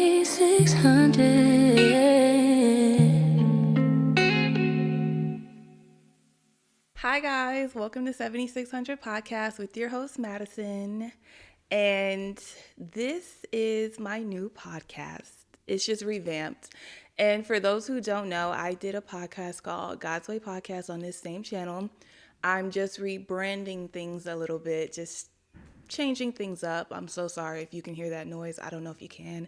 7600. Hi guys, welcome to 7600 Podcast with your host Madison. And this is my new podcast. It's just revamped. And for those who don't know, I did a podcast called God's Way Podcast on this same channel. I'm just rebranding things a little bit, just changing things up. I'm so sorry if you can hear that noise. I don't know if you can,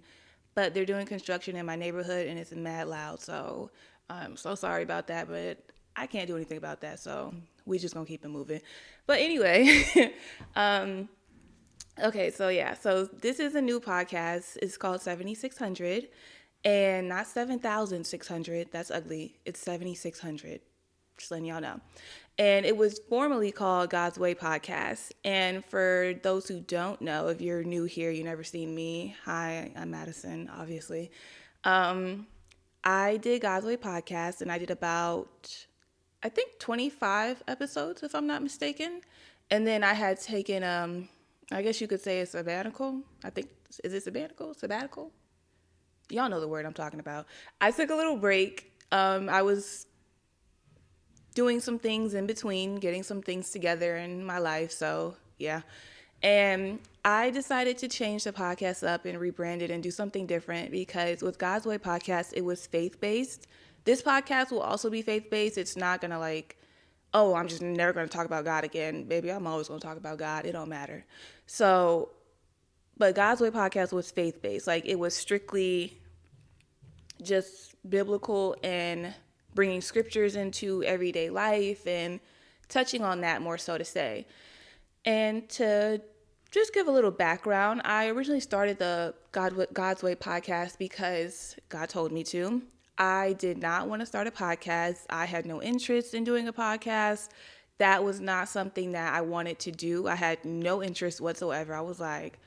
but they're doing construction in my neighborhood and it's mad loud. So I'm so sorry about that, but I can't do anything about that. So we just gonna keep it moving. But anyway, okay, so yeah, so this is a new podcast. It's called 7600 and not 7600. That's ugly. It's 7600. Just letting y'all know. And it was formerly called God's Way Podcast. And for those who don't know, if you're new here, you've never seen me. Hi, I'm Madison, obviously. I did God's Way Podcast and I did about, I think 25 episodes, if I'm not mistaken. And then I had taken, I guess you could say a sabbatical. I think, is it sabbatical? Sabbatical? Y'all know the word I'm talking about. I took a little break. I was doing some things in between, getting some things together in my life. So, yeah. And I decided to change the podcast up and rebrand it and do something different because with God's Way Podcast, it was faith-based. This podcast will also be faith-based. It's not going to oh, I'm just never going to talk about God again. Baby, I'm always going to talk about God. It don't matter. So, but God's Way Podcast was faith-based. Like, it was strictly just biblical and bringing scriptures into everyday life and touching on that more so to say. And to just give a little background, I originally started the God's Way podcast because God told me to. I did not want to start a podcast. I had no interest in doing a podcast. That was not something that I wanted to do. I had no interest whatsoever. I was like,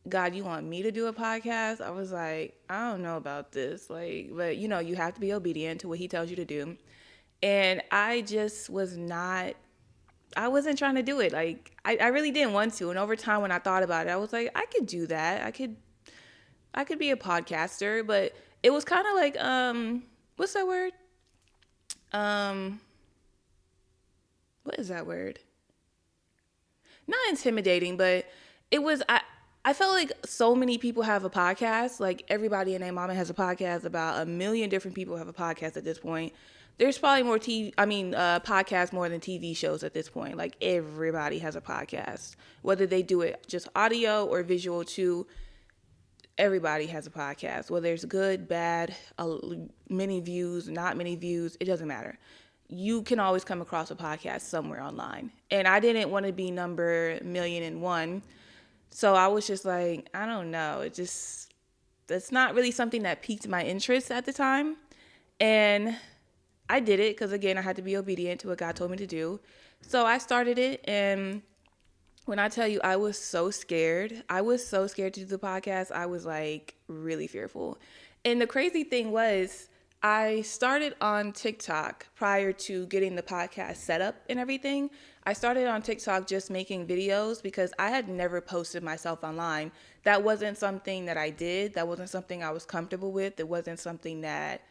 God, you want me to do a podcast? I was like, I don't know about this. But you have to be obedient to what he tells you to do. And I just I wasn't trying to do it. Like, I really didn't want to. And over time when I thought about it, I was like, I could do that. I could be a podcaster, but it was kind of like, what's that word? Um, what is that word? Not intimidating, but it was, I felt like so many people have a podcast. Like everybody and their mama has a podcast. About a million different people have a podcast at this point. There's probably more podcasts more than TV shows at this point. Like everybody has a podcast, whether they do it just audio or visual too. Everybody has a podcast. Whether it's good, bad, many views, not many views, it doesn't matter. You can always come across a podcast somewhere online. And I didn't want to be number 1,000,001. So I was just like, I don't know. That's not really something that piqued my interest at the time. And I did it because, again, I had to be obedient to what God told me to do. So I started it. And when I tell you, I was so scared. I was so scared to do the podcast. I was like really fearful. And the crazy thing was, I started on TikTok prior to getting the podcast set up and everything. I started on TikTok just making videos because I had never posted myself online. That wasn't something that I did. That wasn't something I was comfortable with. It wasn't something that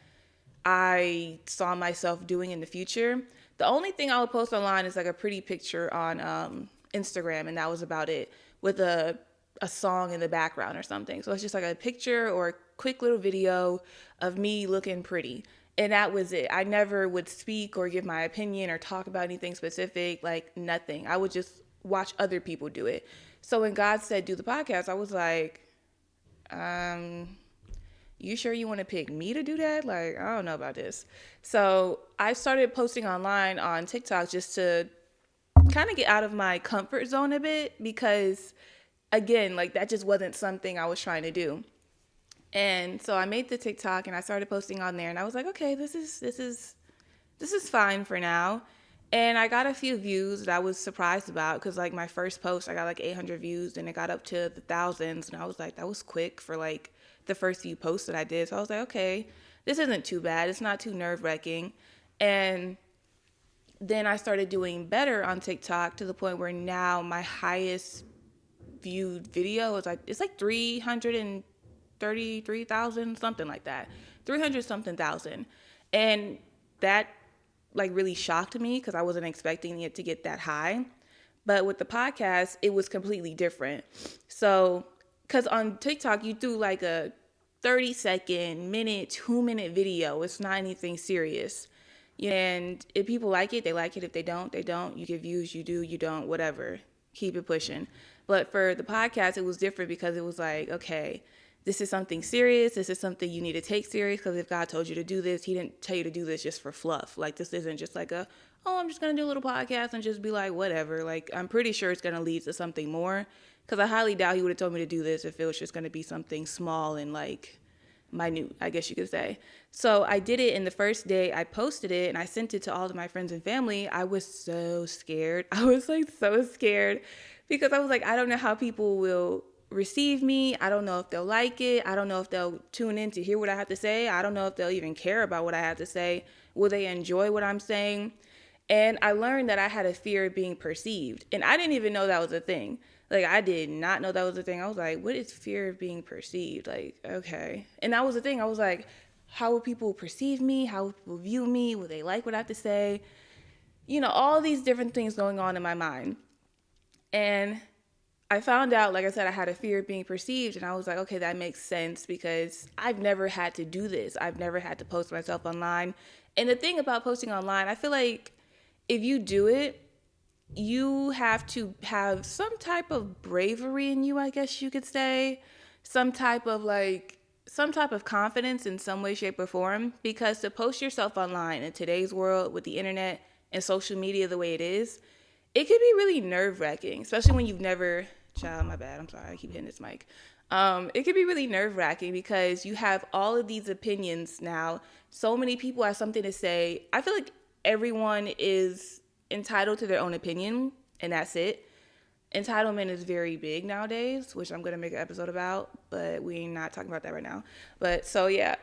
I saw myself doing in the future. The only thing I would post online is like a pretty picture on Instagram, and that was about it, with a song in the background or something. So it's just like a picture or a quick little video of me looking pretty. And that was it. I never would speak or give my opinion or talk about anything specific, like nothing. I would just watch other people do it. So when God said do the podcast, I was like, you sure you want to pick me to do that? Like, I don't know about this. So I started posting online on TikTok just to kind of get out of my comfort zone a bit because, again, like that just wasn't something I was trying to do. And so I made the TikTok and I started posting on there and I was like, okay, this is fine for now. And I got a few views that I was surprised about because like my first post, I got like 800 views and it got up to the thousands. And I was like, that was quick for like the first few posts that I did. So I was like, okay, this isn't too bad. It's not too nerve wracking. And then I started doing better on TikTok to the point where now my highest viewed video is like, it's like 300 333,000, something like that, 300 something thousand. And that like really shocked me because I wasn't expecting it to get that high. But with the podcast, it was completely different. So, because on TikTok, you do like a 30-second, minute, 2-minute video. It's not anything serious. And if people like it, they like it. If they don't, they don't. You get views, you do, you don't, whatever. Keep it pushing. But for the podcast, it was different because it was like, okay, this is something serious. This is something you need to take serious, because if God told you to do this, he didn't tell you to do this just for fluff. Like, this isn't just like oh, I'm just going to do a little podcast and just be like, whatever. Like, I'm pretty sure it's going to lead to something more, because I highly doubt he would have told me to do this if it was just going to be something small and like minute, I guess you could say. So I did it, and the first day I posted it and I sent it to all of my friends and family. I was so scared. I was like so scared because I was like, I don't know how people will receive me. I don't know if they'll like it. I don't know if they'll tune in to hear what I have to say. I don't know if they'll even care about what I have to say. Will they enjoy what I'm saying? And I learned that I had a fear of being perceived. And I didn't even know that was a thing. Like, I did not know that was a thing. I was like, what is fear of being perceived? Like, okay. And that was the thing. I was like, how will people perceive me? How will people view me? Will they like what I have to say? You know, all these different things going on in my mind. And I found out, like I said, I had a fear of being perceived. And I was like, okay, that makes sense, because I've never had to do this. I've never had to post myself online. And the thing about posting online, I feel like if you do it, you have to have some type of bravery in you, I guess you could say. Some type of confidence in some way, shape, or form. Because to post yourself online in today's world with the internet and social media the way it is, it could be really nerve-wracking, especially when you've never, child, my bad, I'm sorry, I keep hitting this mic. It could be really nerve-wracking because you have all of these opinions now. So many people have something to say. I feel like everyone is entitled to their own opinion, and that's it. Entitlement is very big nowadays, which I'm going to make an episode about, but we're not talking about that right now. But so, yeah,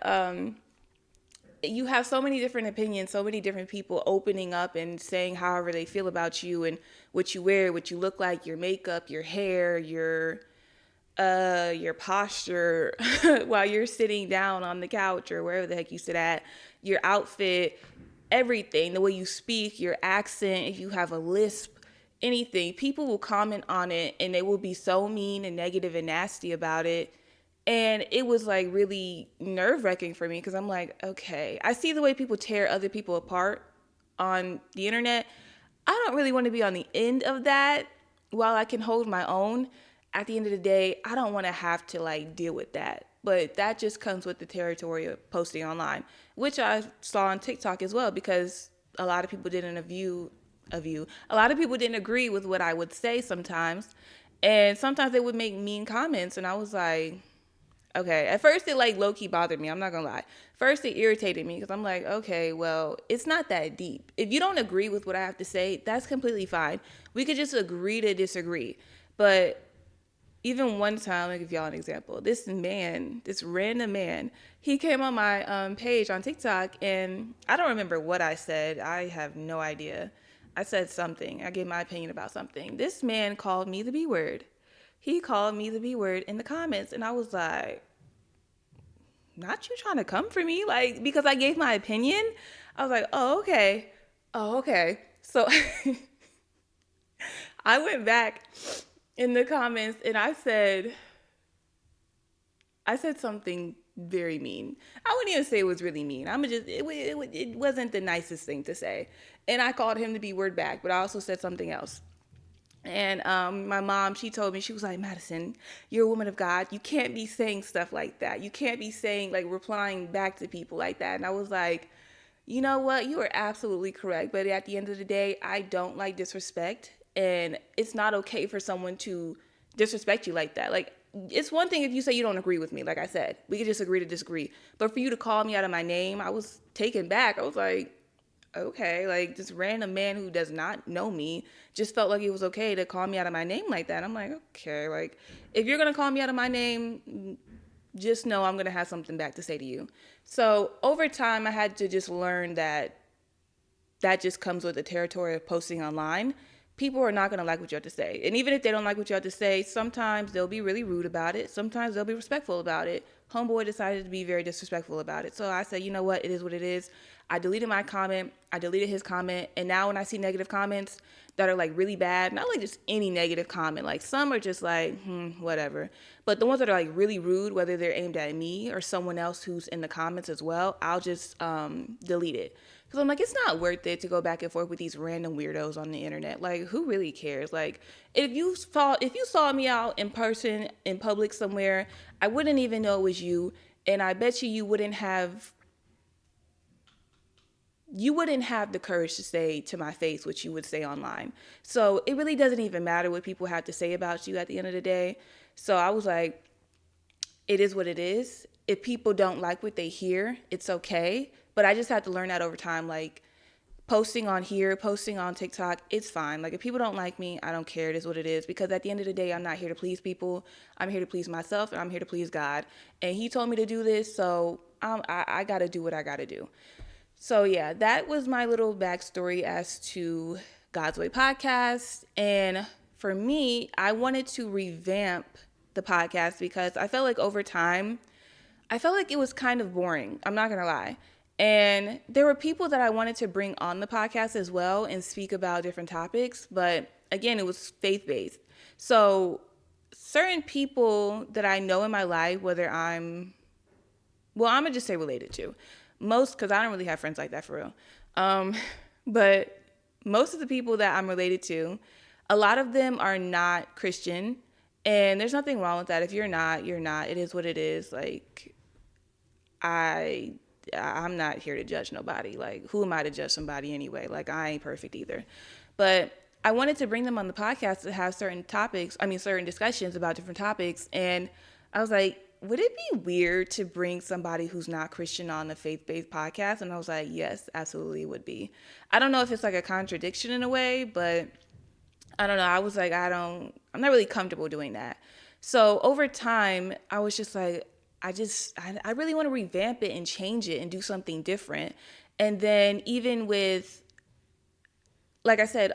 you have so many different opinions, so many different people opening up and saying however they feel about you and what you wear, what you look like, your makeup, your hair, your posture while you're sitting down on the couch or wherever the heck you sit at, your outfit, everything, the way you speak, your accent, if you have a lisp, anything. People will comment on it and they will be so mean and negative and nasty about it. And it was like really nerve-wracking for me because I'm like, okay, I see the way people tear other people apart on the internet. I don't really want to be on the end of that. While I can hold my own, at the end of the day, I don't want to have to like deal with that. But that just comes with the territory of posting online, which I saw on TikTok as well, because a lot of people didn't a lot of people didn't agree with what I would say sometimes. And sometimes they would make mean comments. And I was like, okay, at first it like low key bothered me. I'm not gonna lie. First it irritated me because I'm like, okay, well, it's not that deep. If you don't agree with what I have to say, that's completely fine. We could just agree to disagree. But even one time, I'll give y'all an example. This random man, he came on my page on TikTok, and I don't remember what I said. I have no idea. I said something. I gave my opinion about something. This man called me the B word. He called me the B word in the comments, and I was like, not you trying to come for me? Like, because I gave my opinion? I was like, oh, okay. Oh, okay. So I went back in the comments and I said something very mean. I wouldn't even say it was really mean. It wasn't the nicest thing to say. And I called him the B word back, but I also said something else. And my mom, she told me, she was like, Madison, you're a woman of God. You can't be saying stuff like that. You can't be saying, like, replying back to people like that. And I was like, you know what? You are absolutely correct. But at the end of the day, I don't like disrespect. And it's not okay for someone to disrespect you like that. Like, it's one thing if you say you don't agree with me, like I said. We could just agree to disagree. But for you to call me out of my name, I was taken back. I was like, okay, like this random man who does not know me just felt like it was okay to call me out of my name like that. I'm like, okay, like if you're going to call me out of my name, just know I'm going to have something back to say to you. So over time, I had to just learn that just comes with the territory of posting online. People are not going to like what you have to say. And even if they don't like what you have to say, sometimes they'll be really rude about it. Sometimes they'll be respectful about it. homeboy decided to be very disrespectful about it. So I said, you know what? It is what it is. I deleted my comment. I deleted his comment. And now when I see negative comments that are like really bad, not like just any negative comment, like some are just like, whatever. But the ones that are like really rude, whether they're aimed at me or someone else who's in the comments as well, I'll just delete it. Because I'm like, it's not worth it to go back and forth with these random weirdos on the internet. Like, who really cares? Like, if you saw me out in person, in public somewhere, I wouldn't even know it was you. And I bet you wouldn't have the courage to say to my face what you would say online. So it really doesn't even matter what people have to say about you at the end of the day. So I was like, it is what it is. If people don't like what they hear, it's okay. But I just had to learn that over time. Like, posting on here, posting on TikTok, it's fine. Like, if people don't like me, I don't care. It is what it is. Because at the end of the day, I'm not here to please people. I'm here to please myself, and I'm here to please God. And he told me to do this, so I got to do what I got to do. So yeah, that was my little backstory as to God's Way podcast. And for me, I wanted to revamp the podcast because I felt like over time, I felt like it was kind of boring. I'm not going to lie. And there were people that I wanted to bring on the podcast as well and speak about different topics. But again, it was faith-based. So certain people that I know in my life, I'm going to just say related to. Most, because I don't really have friends like that for real. But most of the people that I'm related to, a lot of them are not Christian. And there's nothing wrong with that. If you're not, you're not. It is what it is. Like, I'm not here to judge nobody. Like, who am I to judge somebody anyway? Like, I ain't perfect either. But I wanted to bring them on the podcast to have certain discussions about different topics. And I was like, would it be weird to bring somebody who's not Christian on a faith-based podcast? And I was like, yes, absolutely it would be. I don't know if it's like a contradiction in a way, but I don't know. I was like, I'm not really comfortable doing that. So over time, I was just like, I really want to revamp it and change it and do something different. And then even with, like I said,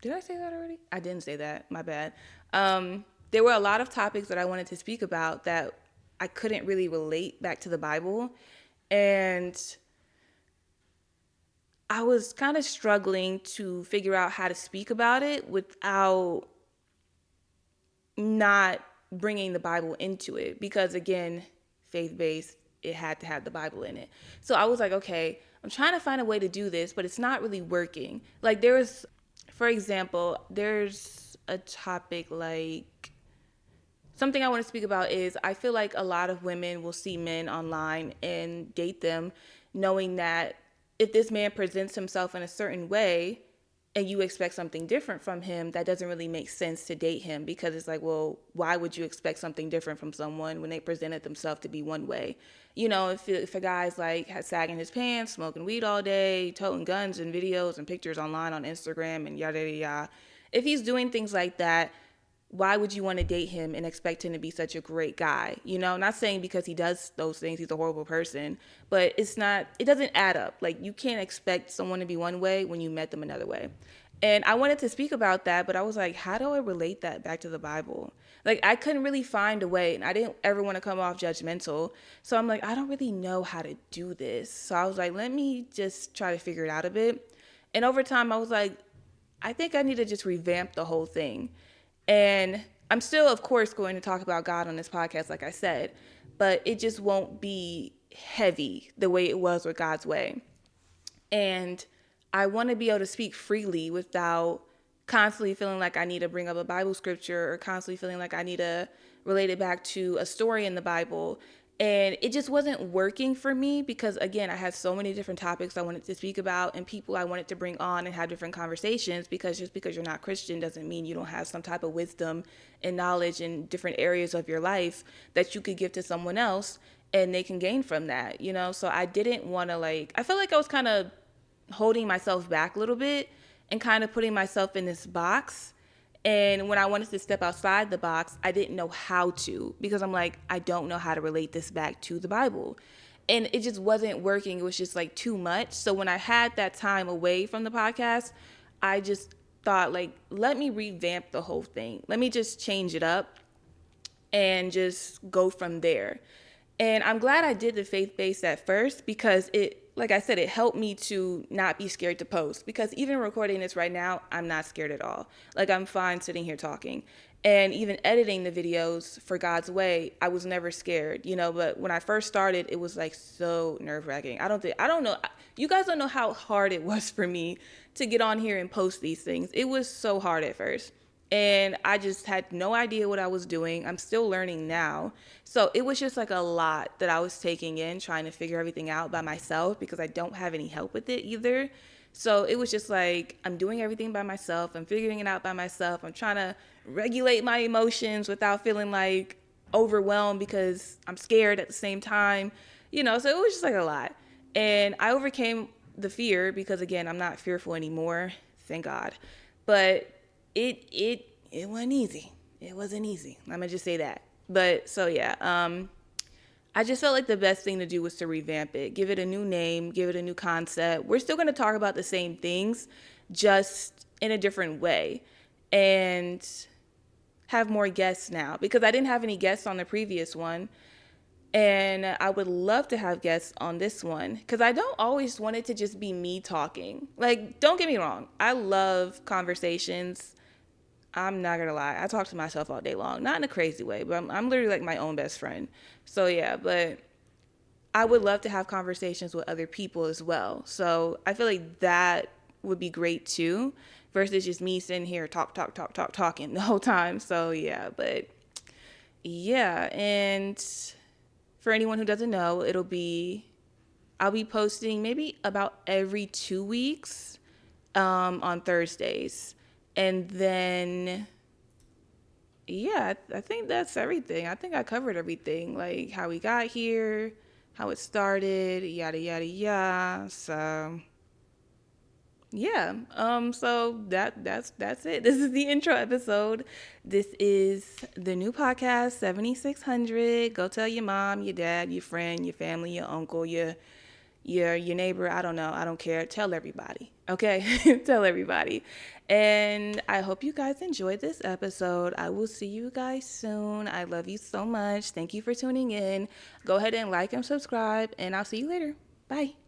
did I say that already? I didn't say that. My bad. There were a lot of topics that I wanted to speak about that I couldn't really relate back to the Bible. And I was kind of struggling to figure out how to speak about it without not bringing the Bible into it. Because again, faith-based, it had to have the Bible in it. So I was like, okay, I'm trying to find a way to do this, but it's not really working. Like for example, there's a topic like, something I want to speak about is I feel like a lot of women will see men online and date them knowing that if this man presents himself in a certain way and you expect something different from him, that doesn't really make sense to date him, because it's like, well, why would you expect something different from someone when they presented themselves to be one way? You know, if a guy's like sagging his pants, smoking weed all day, toting guns and videos and pictures online on Instagram and yada, yada, yada, if he's doing things like that, why would you want to date him and expect him to be such a great guy? You know, not saying because he does those things, he's a horrible person, but it doesn't add up. Like, you can't expect someone to be one way when you met them another way. And I wanted to speak about that, but I was like, how do I relate that back to the Bible? Like, I couldn't really find a way, and I didn't ever want to come off judgmental. So I'm like, I don't really know how to do this. So I was like, let me just try to figure it out a bit. And over time, I was like, I think I need to just revamp the whole thing. And I'm still, of course, going to talk about God on this podcast, like I said, but it just won't be heavy the way it was with God's Way. And I want to be able to speak freely without constantly feeling like I need to bring up a Bible scripture or constantly feeling like I need to relate it back to a story in the Bible. And it just wasn't working for me because, again, I had so many different topics I wanted to speak about and people I wanted to bring on and have different conversations, because just because you're not Christian doesn't mean you don't have some type of wisdom and knowledge in different areas of your life that you could give to someone else and they can gain from that, you know? So I didn't want to I felt like I was kind of holding myself back a little bit and kind of putting myself in this box. And when I wanted to step outside the box, I didn't know how to, because I'm like, I don't know how to relate this back to the Bible. And it just wasn't working. It was just like too much. So when I had that time away from the podcast, I just thought, like, let me revamp the whole thing. Let me just change it up and just go from there. And I'm glad I did the faith-based at first because it, like I said, it helped me to not be scared to post. Because even recording this right now, I'm not scared at all. Like, I'm fine sitting here talking. And even editing the videos for God's Way, I was never scared, you know. But when I first started, it was like so nerve-wracking. I don't know. You guys don't know how hard it was for me to get on here and post these things. It was so hard at first. And I just had no idea what I was doing. I'm still learning now. So it was just like a lot that I was taking in, trying to figure everything out by myself because I don't have any help with it either. So it was just like, I'm doing everything by myself. I'm figuring it out by myself. I'm trying to regulate my emotions without feeling like overwhelmed because I'm scared at the same time. You know, so it was just like a lot. And I overcame the fear because, again, I'm not fearful anymore. Thank God. But it wasn't easy. It wasn't easy. I'm gonna just say that. But so yeah, I just felt like the best thing to do was to revamp it, give it a new name, give it a new concept. We're still gonna talk about the same things, just in a different way, and have more guests now because I didn't have any guests on the previous one. And I would love to have guests on this one because I don't always want it to just be me talking. Like, don't get me wrong. I love conversations. I'm not gonna lie. I talk to myself all day long, not in a crazy way, but I'm literally like my own best friend. So yeah, but I would love to have conversations with other people as well. So I feel like that would be great too, versus just me sitting here talking the whole time. So yeah, but yeah, and for anyone who doesn't know, I'll be posting maybe about every 2 weeks on Thursdays. And then, yeah, I think that's everything. I think I covered everything, like how we got here, how it started, yada, yada, yada. So, yeah. So that's it. This is the intro episode. This is the new podcast 7600. Go tell your mom, your dad, your friend, your family, your uncle, your neighbor. I don't know. I don't care. Tell everybody. Okay? Tell everybody. And I hope you guys enjoyed this episode. I will see you guys soon. I love you so much. Thank you for tuning in. Go ahead and like and subscribe, and I'll see you later. Bye.